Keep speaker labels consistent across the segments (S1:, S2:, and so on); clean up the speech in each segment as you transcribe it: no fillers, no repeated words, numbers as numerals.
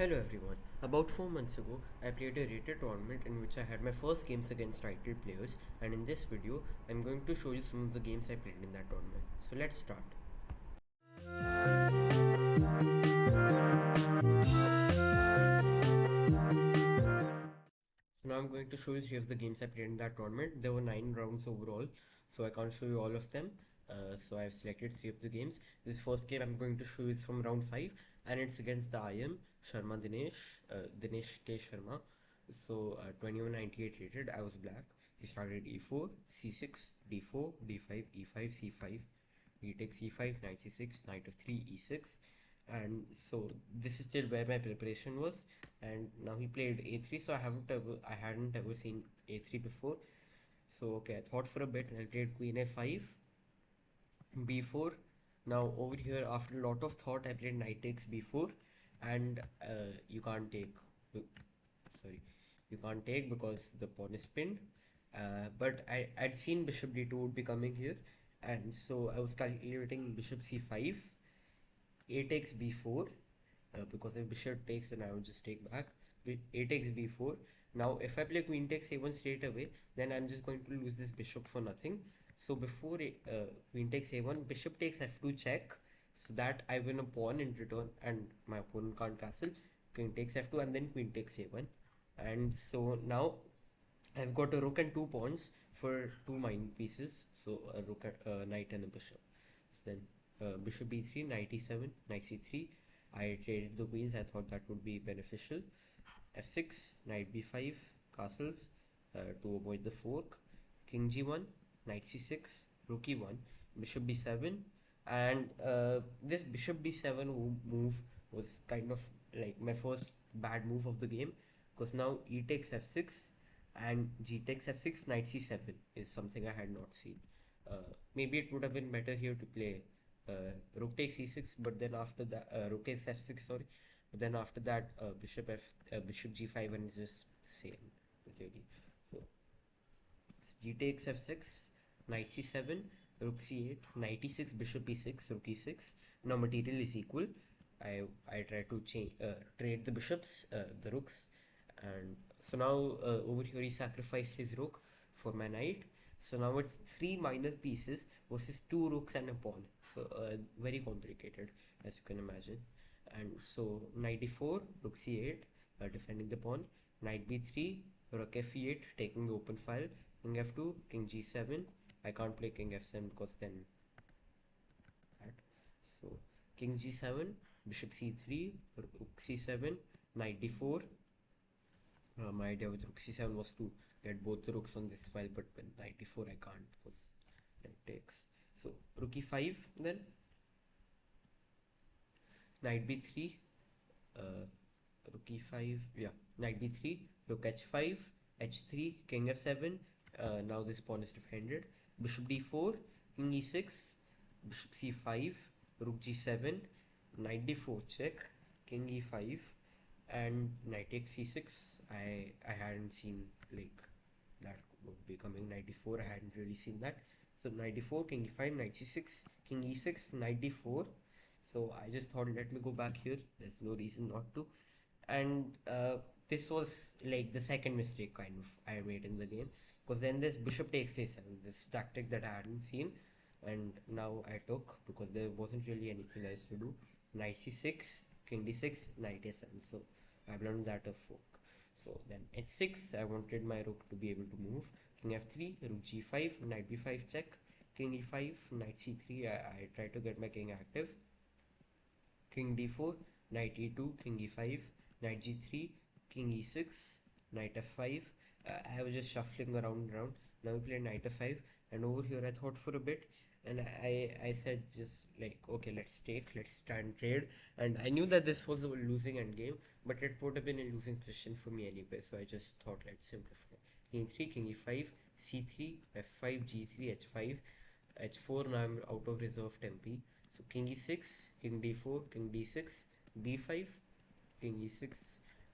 S1: Hello everyone. About 4 months ago, I played a rated tournament in which I had my first games against titled players, and in this video, I'm going to show you some of the games I played in that tournament. So let's start. So now I'm going to show you 3 of the games I played in that tournament. There were 9 rounds overall, so I can't show you all of them. So I've selected 3 of the games. This first game I'm going to show is from round 5, and it's against the IM Sharma Dinesh K Sharma. So 2198 rated. I was black. He started e4, c6, d4, d5, e5, c5, d takes e5, knight c6, knight f3, e6, and so this is still where my preparation was. And now he played a3, so I hadn't ever seen a3 before. So okay, I thought for a bit and I played queen a5, b4. Now over here, after a lot of thought, I played knight takes b4, and you can't take. Sorry, you can't take because the pawn is pinned. But I'd seen bishop d2 would be coming here, and so I was calculating bishop c5, a takes b4, because if bishop takes, then I would just take back. A takes b4. Now if I play queen takes a1 straight away, then I'm just going to lose this bishop for nothing. So before queen takes a1, bishop takes f2 check, so that I win a pawn in return and my opponent can't castle. Queen takes f2 and then queen takes a1. And so now I've got a rook and 2 pawns for 2 pieces. So a rook, knight and a bishop. So then bishop b3, knight e7, knight c3. I traded the queens. I thought that would be beneficial. f6, knight b5, castles to avoid the fork. King g1, knight c6, rook e1, bishop b7, and this bishop b7 move was kind of like my first bad move of the game, because now e takes f6 and g takes f6, knight c7 is something I had not seen. Maybe it would have been better here to play rook takes e6, but then after that rook takes f6, sorry, but then after that bishop g5, and it's just same really. So g takes f6, knight c7, rook c8, knight e6, bishop e6, rook e6. Now material is equal. I try to trade the bishops, the rooks, and so now over here he sacrificed his rook for my knight. So now it's 3 minor pieces versus 2 rooks and a pawn. So very complicated, as you can imagine. And so knight d4, rook c8, defending the pawn. Knight b3, rook f8, taking the open file. King f2, king g7. I can't play king f7 because then that. So king g7, bishop c3, rook c7, knight d4. My idea with rook c7 was to get both the rooks on this file, but with knight d4 I can't because knight takes. So rook e5, then knight b3, rook e5, yeah, knight b3, rook h5, h3, king f7. Now this pawn is defended. Bishop d4, king e6, bishop c5, rook g7, knight d4 check, king e5, and knight takes c6. I hadn't seen like that would be coming. Knight d4, I hadn't really seen that. So knight d4, king e5, knight c6, king e6, knight d4. So I just thought, let me go back here. There's no reason not to. And this was like the second mistake kind of I made in the game, because then this bishop takes a7, this tactic that I hadn't seen, and now I took because there wasn't really anything else to do. Knight c6, king d6, knight a7. So I've learned that a fork. So then h6, I wanted my rook to be able to move. King f3, rook g5, knight b5 check, king e5, knight c3. I try to get my king active. King d4, knight e2, king e5, knight g3, king e6, knight f5. I was just shuffling around. Now we play knight f5, and over here I thought for a bit, and I said just like, okay, let's try and trade. And I knew that this was a losing endgame, but it would have been a losing position for me anyway, so I just thought let's simplify. King 3, king e5, c3, f5, g3, h5, h4. Now I'm out of reserve tempi. So king e6, king d4, king d6, b5, king e6,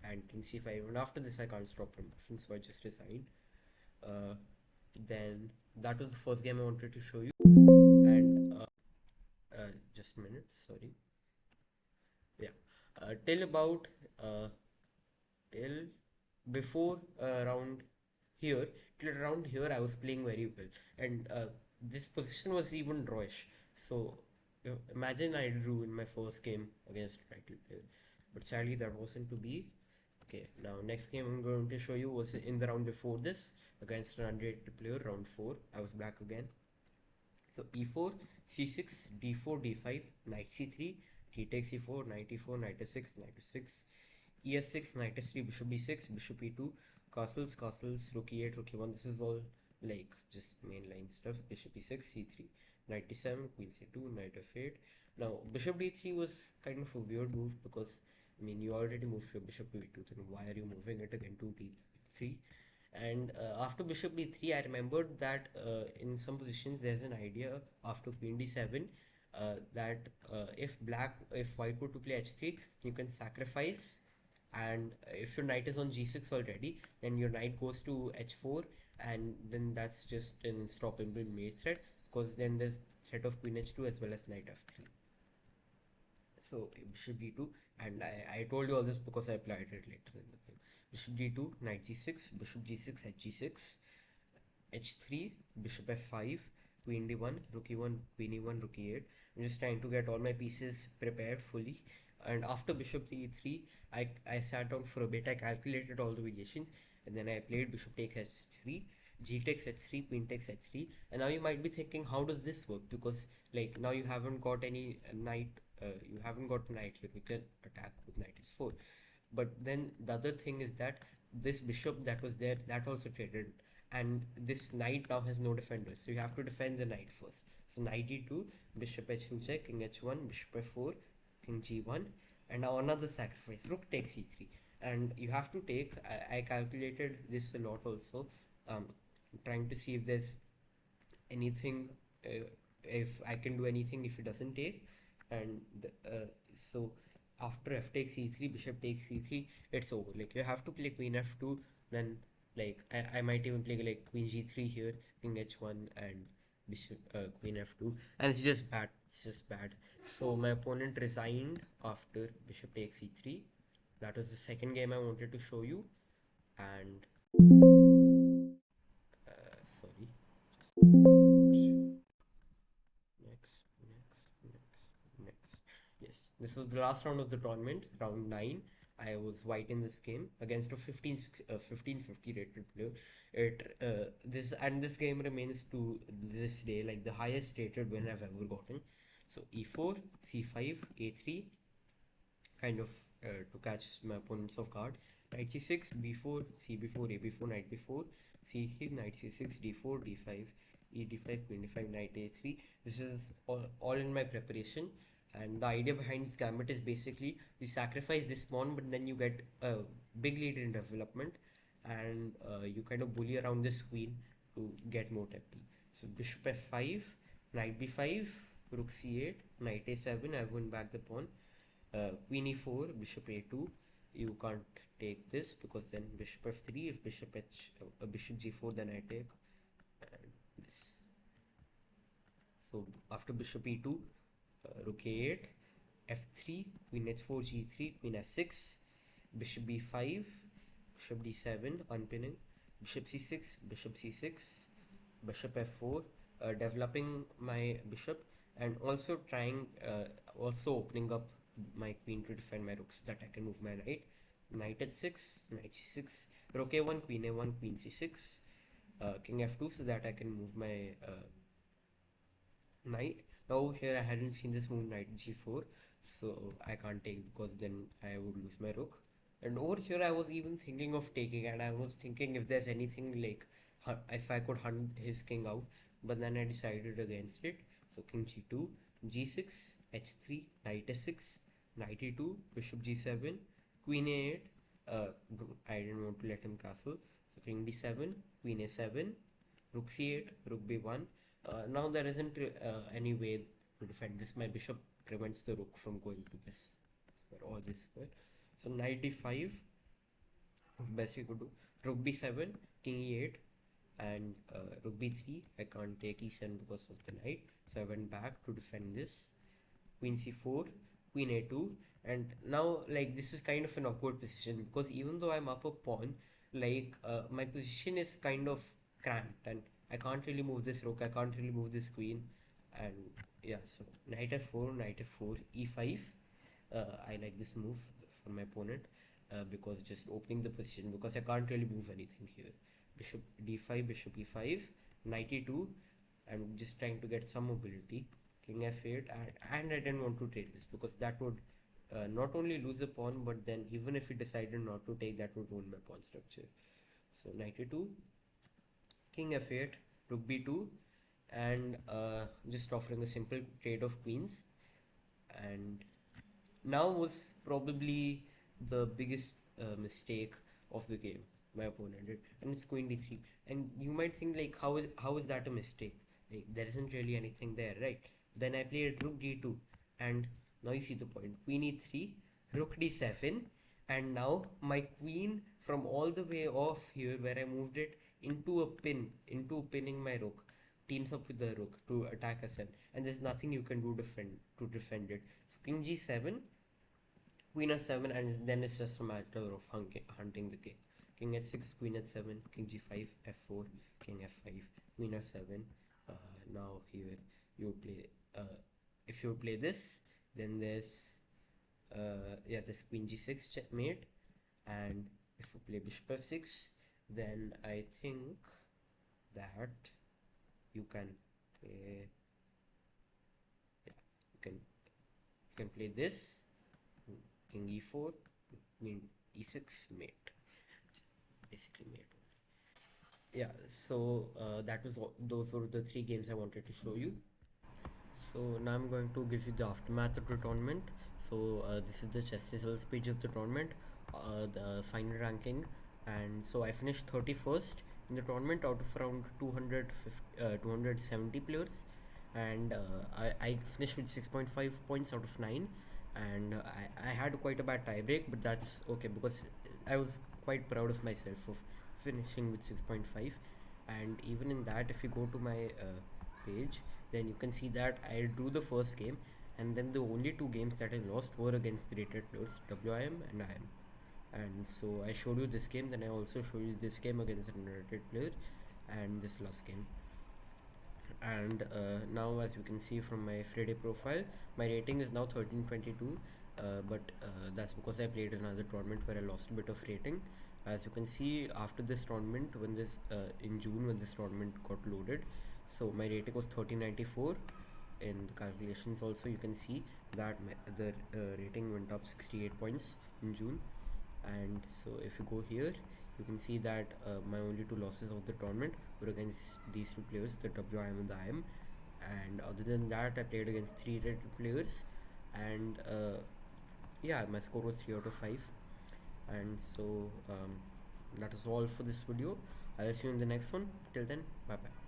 S1: and king c5. And after this I can't stop promotion, so I just resigned. Then that was the first game I wanted to show you. And just a minute, sorry. Yeah, till about uh, till before around here, till around here I was playing very well, and this position was even drawish. So imagine I drew in my first game against a title player, but sadly that wasn't to be. Okay, now next game I'm going to show you was in the round before this against an unrated player, round 4. I was black again. So e4, c6, d4, d5, knight c3, t takes e4, knight e4, knight s6, knight s6, es6, knight s3, bishop b6, bishop e2, castles, castles, rook e8, rook e1. This is all like just mainline stuff. Bishop e6, c3, knight d7, queen c2, knight f8. Now bishop d3 was kind of a weird move because I mean you already moved your bishop to e2, then why are you moving it again to d3? And after bishop d3, I remembered that in some positions there's an idea after queen d7 that if white were to play h3, you can sacrifice, and if your knight is on g6 already, then your knight goes to h4, and then that's just an unstoppable mate threat, because then there's threat of queen h2 as well as knight f3. So okay, bishop d2, and I told you all this because I applied it later in the game. Bishop d2, knight g6, bishop g6, h6, h3, bishop f5, queen d1, rook e1, queen e1, rook e8. I'm just trying to get all my pieces prepared fully. And after bishop e3, I sat down for a bit, I calculated all the variations, and then I played bishop takes h3, g takes h3, queen takes h3. And now you might be thinking, how does this work? Because like now you haven't got any knight, you haven't got knight here, you can attack with knight s4. But then the other thing is that this bishop that was there, that also traded, and this knight now has no defenders, so you have to defend the knight first. So knight d2, bishop h2 check, king h1, bishop f4, king g1, and now another sacrifice, rook takes e3. And you have to take, I calculated this a lot also, trying to see if there's anything, if I can do anything if it doesn't take. And so after f takes e3, bishop takes e3, it's over. Like you have to play queen f2, then like I might even play like queen g3 here, king h1, and bishop queen f2, and it's just bad. It's just bad. So my opponent resigned after bishop takes e3. That was the second game I wanted to show you, and sorry. Next. Yes, this was the last round of the tournament, round 9. I was white in this game against a 1550 rated player. This game remains to this day like the highest rated win I've ever gotten. So e4, c5, a3, kind of to catch my opponents off guard. Knight c6, b4, cb4, ab4, knight b4, c3, knight c6, d4, d5, e d5, queen d5, knight a3. This is all in my preparation, and the idea behind this gambit is basically you sacrifice this pawn, but then you get a big lead in development, and you kind of bully around this queen to get more tempi. So bishop f5, knight b5, rook c8, knight a7. I win back the pawn. Queen e4, bishop a2. You can't take this because then bishop f3. If bishop g4, then I take, and this. So after bishop e2, rook a8, f3, queen h4, g3, queen f6, bishop b5, bishop d7, unpinning, bishop c6, bishop c6, bishop f4, developing my bishop, and also also opening up my queen to defend my rook so that I can move my knight. Knight h6, knight c6, rook a1, queen a1, queen c6, king f2 so that I can move my knight. Now here I hadn't seen this move knight g4, so I can't take because then I would lose my rook. And over here I was even thinking of taking, and I was thinking if there's anything like if I could hunt his king out, but then I decided against it. So king g2, g6, h3, knight s6, knight e2, bishop g7, queen a8. I didn't want to let him castle, so king d7, queen a7, rook c8, rook b1. Now there isn't any way to defend this. My bishop prevents the rook from going to this square or this square. So knight d5, best we could do. Rook b7, king e8, and rook b3. I can't take e7 because of the knight, so I went back to defend this. Queen c4, queen a2, and now like this is kind of an awkward position because even though I'm up a pawn, like my position is kind of cramped and I can't really move this rook, I can't really move this queen, and yeah, so knight f4, knight f4, e5. I like this move for my opponent because just opening the position because I can't really move anything here. Bishop d5, bishop e5, knight e2. I'm just trying to get some mobility. King f8, and I didn't want to take this because that would not only lose a pawn, but then even if he decided not to take, that would ruin my pawn structure. So knight e2, king f8, rook b2, and just offering a simple trade of queens. And now was probably the biggest mistake of the game my opponent did, and it's queen d3. And you might think like, how is that a mistake? Like there isn't really anything there, right? Then I played rook d2, and now you see the point. Queen e3, rook d7, and now my queen from all the way off here where I moved it into pinning my rook, teams up with the rook to attack a cell, and there's nothing you can do defend it. So king g7, queen f7, and then it's just a matter of hunting the king. King h6, queen h7, king g5, f4, king f5, queen f7. Now here you play. If you play this, then there's yeah, this queen g6 checkmate, and if you play bishop f6, then I think that you can play. Yeah, you can play this king e4, queen e6, mate. Basically mate. Yeah, so those were the three games I wanted to show you. So now I'm going to give you the aftermath of the tournament. So this is the chess results page of the tournament, the final ranking, and so I finished 31st in the tournament out of around 270 players, and I finished with 6.5 points out of 9, and I had quite a bad tiebreak, but that's okay because I was quite proud of myself of finishing with 6.5. And even in that, if you go to my page, then you can see that I drew the first game, and then the only two games that I lost were against the rated players WIM and IM. And so I showed you this game, then I also showed you this game against an unrated player, and this last game. And now, as you can see from my Friday profile, my rating is now 1322, but that's because I played another tournament where I lost a bit of rating. As you can see, after this tournament, when this in June when this tournament got loaded, so my rating was 1394. In the calculations also you can see that the rating went up 68 points in June. And so if you go here, you can see that my only two losses of the tournament were against these two players, the WIM and the IM, and other than that I played against three rated players, and yeah, my score was 3 out of 5. And so that is all for this video. I'll see you in the next one. Till then, bye bye.